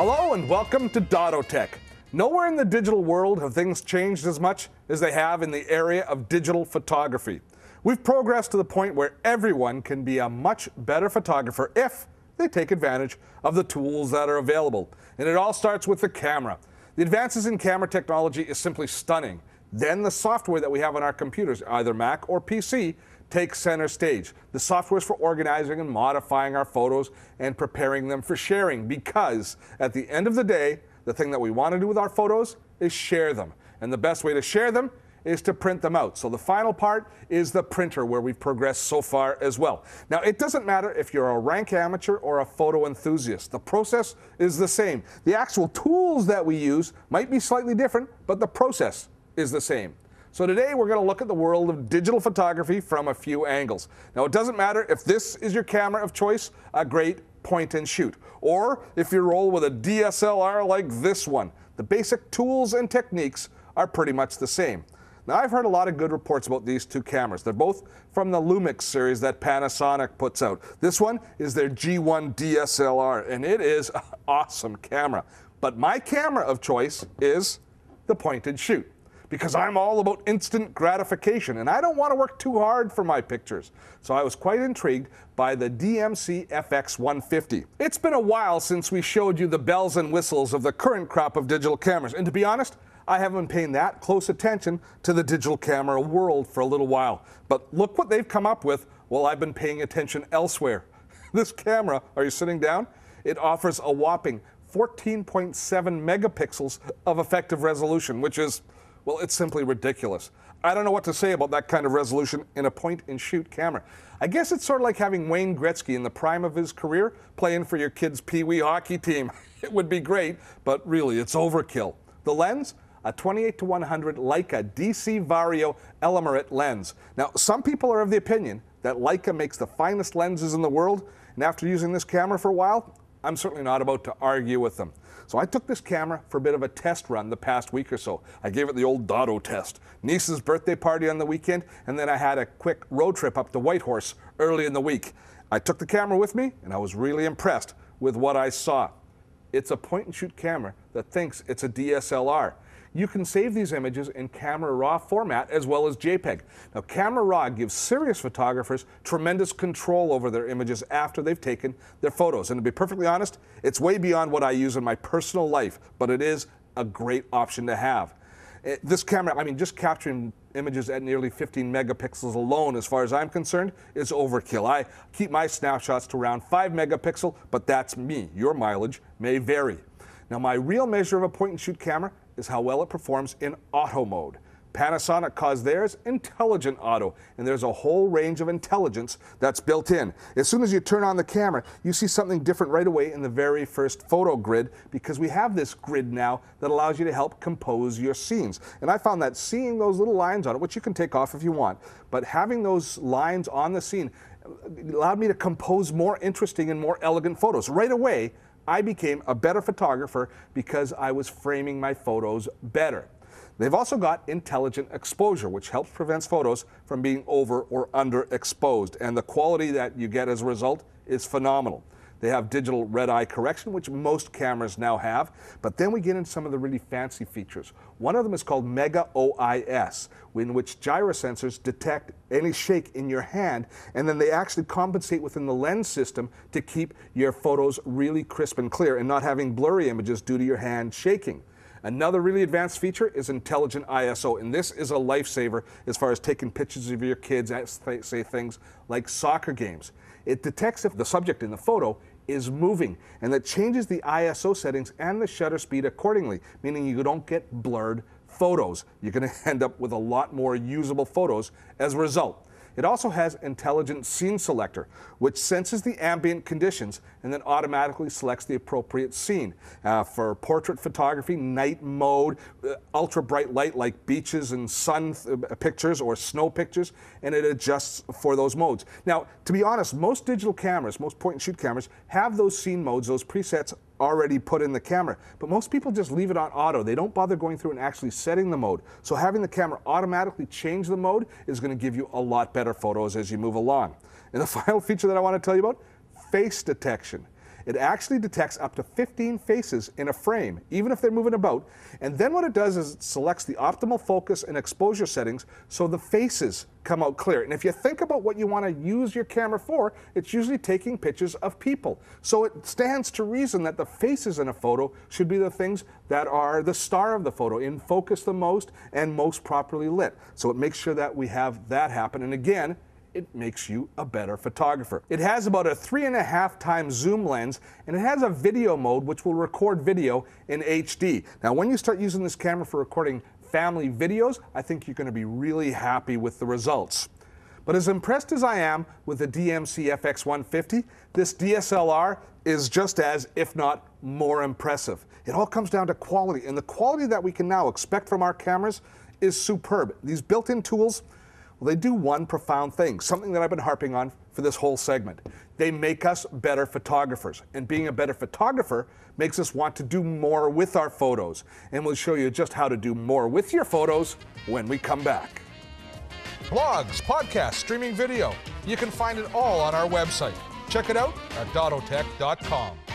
Hello and welcome to Dotto Tech. Nowhere in the digital world have things changed as much as they have in the area of digital photography. We've progressed to the point where everyone can be a much better photographer if they take advantage of the tools that are available. And it all starts with the camera. The advances in camera technology is simply stunning. Then the software that we have on our computers, either Mac or PC, takes center stage. The software is for organizing and modifying our photos and preparing them for sharing, because at the end of the day, the thing that we want to do with our photos is share them. And the best way to share them is to print them out. So the final part is the printer, where we've progressed so far as well. Now, it doesn't matter if you're a rank amateur or a photo enthusiast. The process is the same. The actual tools that we use might be slightly different, but the process is the same. So today we're going to look at the world of digital photography from a few angles. Now, it doesn't matter if this is your camera of choice, a great point and shoot, or if you roll with a DSLR like this one. The basic tools and techniques are pretty much the same. Now, I've heard a lot of good reports about these two cameras. They're both from the Lumix series that Panasonic puts out. This one is their G1 DSLR, and it is an awesome camera. But my camera of choice is the point and shoot, because I'm all about instant gratification and I don't want to work too hard for my pictures. So I was quite intrigued by the DMC FX150. It's been a while since we showed you the bells and whistles of the current crop of digital cameras, and to be honest, I haven't been paying that close attention to the digital camera world for a little while. But look what they've come up with while I've been paying attention elsewhere. This camera, are you sitting down? It offers a whopping 14.7 megapixels of effective resolution, which is, well, it's simply ridiculous. I don't know what to say about that kind of resolution in a point-and-shoot camera. I guess it's sort of like having Wayne Gretzky in the prime of his career playing for your kid's pee-wee hockey team. It would be great, but really, it's overkill. The lens? A 28-100 Leica DC Vario Element lens. Now, some people are of the opinion that Leica makes the finest lenses in the world, and after using this camera for a while, I'm certainly not about to argue with them. So I took this camera for a bit of a test run the past week or so. I gave it the old Dotto test. Niece's birthday party on the weekend, and then I had a quick road trip up to Whitehorse early in the week. I took the camera with me, and I was really impressed with what I saw. It's a point-and-shoot camera that thinks it's a DSLR. You can save these images in Camera Raw format as well as JPEG. Now, Camera Raw gives serious photographers tremendous control over their images after they've taken their photos. And to be perfectly honest, it's way beyond what I use in my personal life, but it is a great option to have. This camera, I mean, just capturing images at nearly 15 megapixels alone, as far as I'm concerned, is overkill. I keep my snapshots to around 5 megapixel, but that's me. Your mileage may vary. Now, my real measure of a point-and-shoot camera is how well it performs in auto mode. Panasonic calls theirs intelligent auto, and there's a whole range of intelligence that's built in. As soon as you turn on the camera, you see something different right away in the very first photo grid, because we have this grid now that allows you to help compose your scenes. And I found that seeing those little lines on it, which you can take off if you want, but having those lines on the scene allowed me to compose more interesting and more elegant photos. Right away, I became a better photographer because I was framing my photos better. They've also got intelligent exposure, which helps prevent photos from being over or underexposed, and the quality that you get as a result is phenomenal. They have digital red-eye correction, which most cameras now have, but then we get into some of the really fancy features. One of them is called Mega OIS, in which gyrosensors detect any shake in your hand, and then they actually compensate within the lens system to keep your photos really crisp and clear and not having blurry images due to your hand shaking. Another really advanced feature is intelligent ISO, and this is a lifesaver as far as taking pictures of your kids at, say, things like soccer games. It detects if the subject in the photo is moving, and that changes the ISO settings and the shutter speed accordingly, meaning you don't get blurred photos. You're going to end up with a lot more usable photos as a result. It also has intelligent scene selector, which senses the ambient conditions and then automatically selects the appropriate scene. For portrait photography, night mode, ultra bright light like beaches and sun pictures or snow pictures, and it adjusts for those modes. Now, to be honest, most digital cameras, most point-and-shoot cameras, have those scene modes, those presets already put in the camera, but most people just leave it on auto. They don't bother going through and actually setting the mode. So having the camera automatically change the mode is going to give you a lot better photos as you move along. And the final feature that I want to tell you about, face detection. It actually detects up to 15 faces in a frame, even if they're moving about. And then what it does is it selects the optimal focus and exposure settings so the faces come out clear. And if you think about what you want to use your camera for, it's usually taking pictures of people. So it stands to reason that the faces in a photo should be the things that are the star of the photo, in focus the most and most properly lit. So it makes sure that we have that happen. And again, it makes you a better photographer. It has about a 3.5 times zoom lens, and it has a video mode which will record video in HD. Now, when you start using this camera for recording family videos, I think you're going to be really happy with the results. But as impressed as I am with the DMC FX150, this DSLR is just as, if not more impressive. It all comes down to quality, and the quality that we can now expect from our cameras is superb. These built-in tools, well, they do one profound thing, something that I've been harping on for this whole segment. They make us better photographers, and being a better photographer makes us want to do more with our photos. And we'll show you just how to do more with your photos when we come back. Blogs, podcasts, streaming video, you can find it all on our website. Check it out at dottotech.com.